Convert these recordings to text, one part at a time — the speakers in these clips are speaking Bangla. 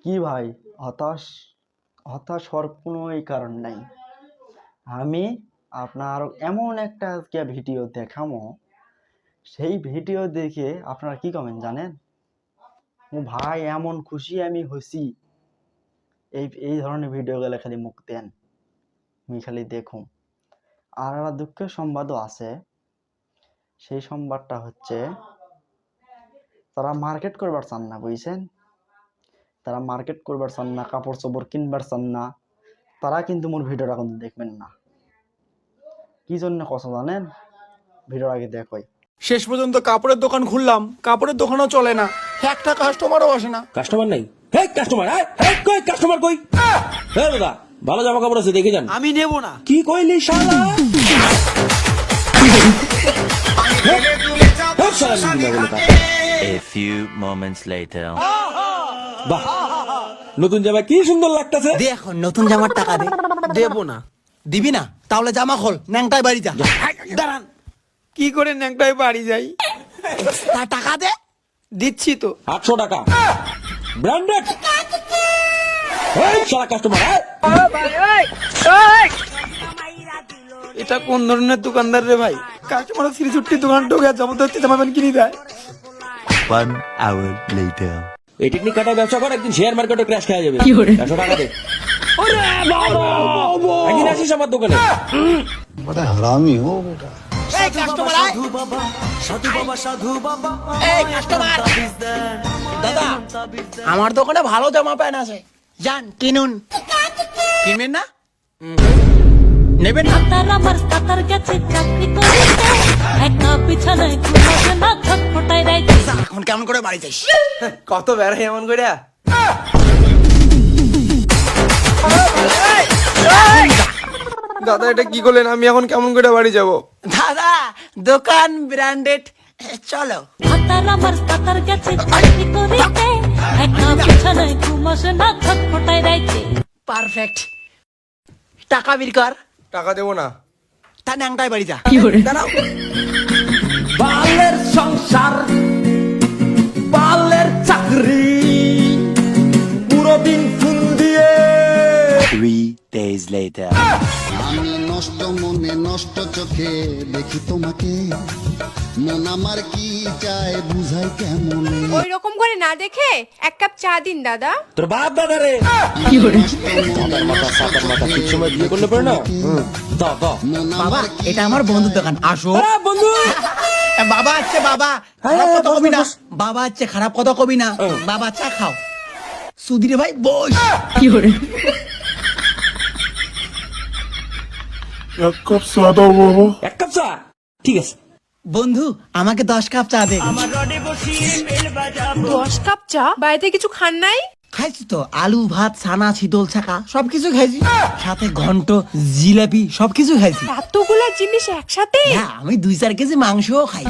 কি ভাই, হতাশ হতাশ হওয়ার কোনোই কারণ নাই। আমি আপনার এমন একটা আজকে ভিডিও দেখামো, সেই ভিডিও দেখে আপনারা কি কমেন জানেন? ও ভাই এমন খুশি আমি হইছি। এই এই ধরনের ভিডিও গেলে খালি মুখ দেন, আমি খালি দেখুন। আর একটা দুঃখের সংবাদও আছে। সেই সংবাদটা হচ্ছে, তারা মার্কেট করবার চান না, বুঝছেন? তারা মার্কেট করবার চান না, কাপড় চোপড় কিনবার চান না, তারা কিন্তু মোর ভিডিওটা কিন্তু দেখবেন না। কি জন্য কথা জানেন? ভিডিওর আগে দেখোই। শেষ পর্যন্ত কাপড়ের দোকান খুললাম, কাপড়ের দোকানও চলে না, একটা কাস্টমারও আসে না। কাস্টমার নাই? হে কাস্টমার, কই কাস্টমার কই? হে দাদা, ভালো জামা কাপড় আছে দেখে যান। আমি নেব না। কি কইলি শালা? A few moments later. বাহ, নতুন জামা কি সুন্দর লাগতেছে। দে এখন নতুন জামার টাকা দে। দেব না। দিবি না? তাহলে জামা খোল, ন্যাংটায় বাড়ি যা। দাঁড়ান, কি করে ন্যাংটায় বাড়ি যাই? তা টাকা দে। দিচ্ছি তো। 800 টাকা ব্র্যান্ডেড। এই শালা কাস্টমার, এটা কোন ধরনের দোকানদার রে ভাই? কাস্টমার 63 দোকান ঢোকে জবরদস্তি জামা প্যান্ট কিনে দেয়। 1 hour later. এই টেকনিক কাটায় ব্যবসা কর, একদিন শেয়ার মার্কেটে ক্র্যাশ খেয়ে যাবে। 100 টাকা দে। একদিন আসিস আমার দোকানে। बड़ा हरामी हो बेटा। এই কাস্টমার আয়। এই কাস্টমার। দাদা, আমার দোকানে ভালো জামা প্যান্ট আছে, যান কিনুন। কিনবেন না? নেবেন না? তার আমার কাতার গেছে চাকরি করিতে, একা বিছানায় ঘুমাবে না, ছটফটায় রাইতে। এখন কেমন করে বাড়ি যাইস? কত বেড়াই এমন করে? দাদা, এটা কি করলেন? আমি এখন কেমন করে বাড়ি যাব? দাদা, দোকান ব্র্যান্ডেড, চলো। তার আমার কাতার গেছে চাকরি করিতে, একা বিছানায় ঘুমাবে না, ছটফটায় রাইতে। পারফেক্ট। টাকা বের কর। টাকা দেবো না। তা ন্যাংটায় বাড়ি যা। দাঁড়াও। বালের সংসার, বালের চাকরি, পুরো দিন ফোন দিয়ে। 3 days later. আমি নষ্ট মনে নষ্ট চোখে দেখি তোমাকে, মন আমার কি চায় বুঝাই কেমনে। ওই রকম করে না দেখে এক কাপ চা দিন দাদা। তোর বাপ দাদা রে সাতার মাথা ঠিক সময় বিয়ে করলে পারে না। দাও বাবা, এটা আমার বন্ধুর দোকান, আসো। বন্ধু। বাবা আছে, বাবা খারাপ কথা কবি না। বাবা আছে, খারাপ কথা কবি না। বাবা চা খাও। সুধীরে ভাই বস। এক কাপ চা, ঠিক আছে। বন্ধু, আমাকে 10 কাপ চা দে। 10 কাপ চা? বাড়িতে কিছু খান নাই? খাইছি তো, আলু ভাত ছানা শীতল ছাকা সবকিছু খাইছি, সাথে ঘন্ট জিলাপি সবকিছু খাইছি। এতগুলা জিনিস একসাথে? হ্যাঁ, আমি 2-4 কেজি মাংসও খাই।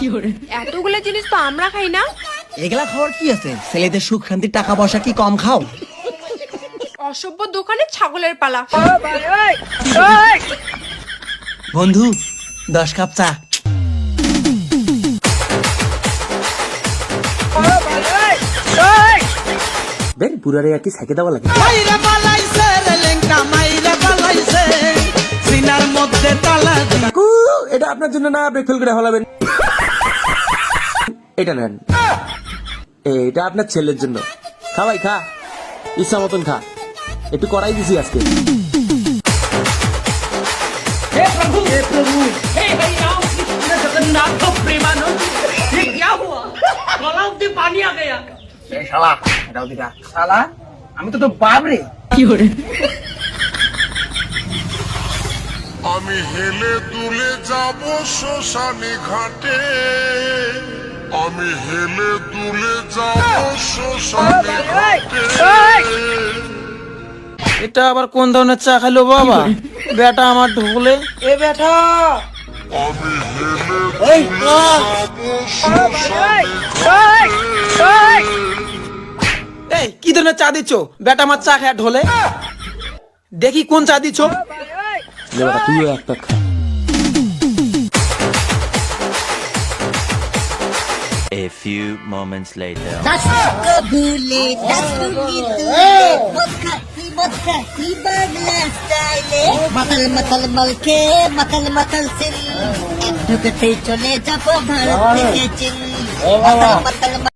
এতগুলা জিনিস তো আমরা খাই না। এগুলা খাওয়ার কি আছে? ছেলেদের সুখ শান্তির টাকা পয়সা কি কম খাও? অসভ্য দোকানে ছাগলের পালা। বন্ধু, 10 কাপ চা। দেখ পুরারে আর কি সাইকে দেওয়া লাগে। কাকু, এটা আপনার জন্য না, আপনি ফেল করে হলাবেন। এটা নেন, এটা আপনার ছেলের জন্য। খা ভাই খা, ইচ্ছা মতন খা। একটু করাই দিছি আজকে। আমি তো তো বাপ রে। আমি হেলে দুলে যাব শ্মশানে ঘাটে, আমি হেলে দুলে যাব শ্মশানে ঘাটে। এটা আবার কোন ধরনের চা খাইলো বাবা? বেটা আমার ঢোলে। এ বেটা, আমি হেলে দুলে যাব শ্মশানে ঘাটে। এই কি ধরনের চা দিচ্ছ? বেটা আমার চা খায় ঢোলে। দেখি কোন চা দিচ্ছ। তুইও একটা খা। A few moments later. দশ কবুলে 10 মিনিট মাতাল মাতাল মালকে মাতাল মাতাল সিন ঢুকতেই চলে যাবো ভারত থেকে চীন মাতাল মাতাল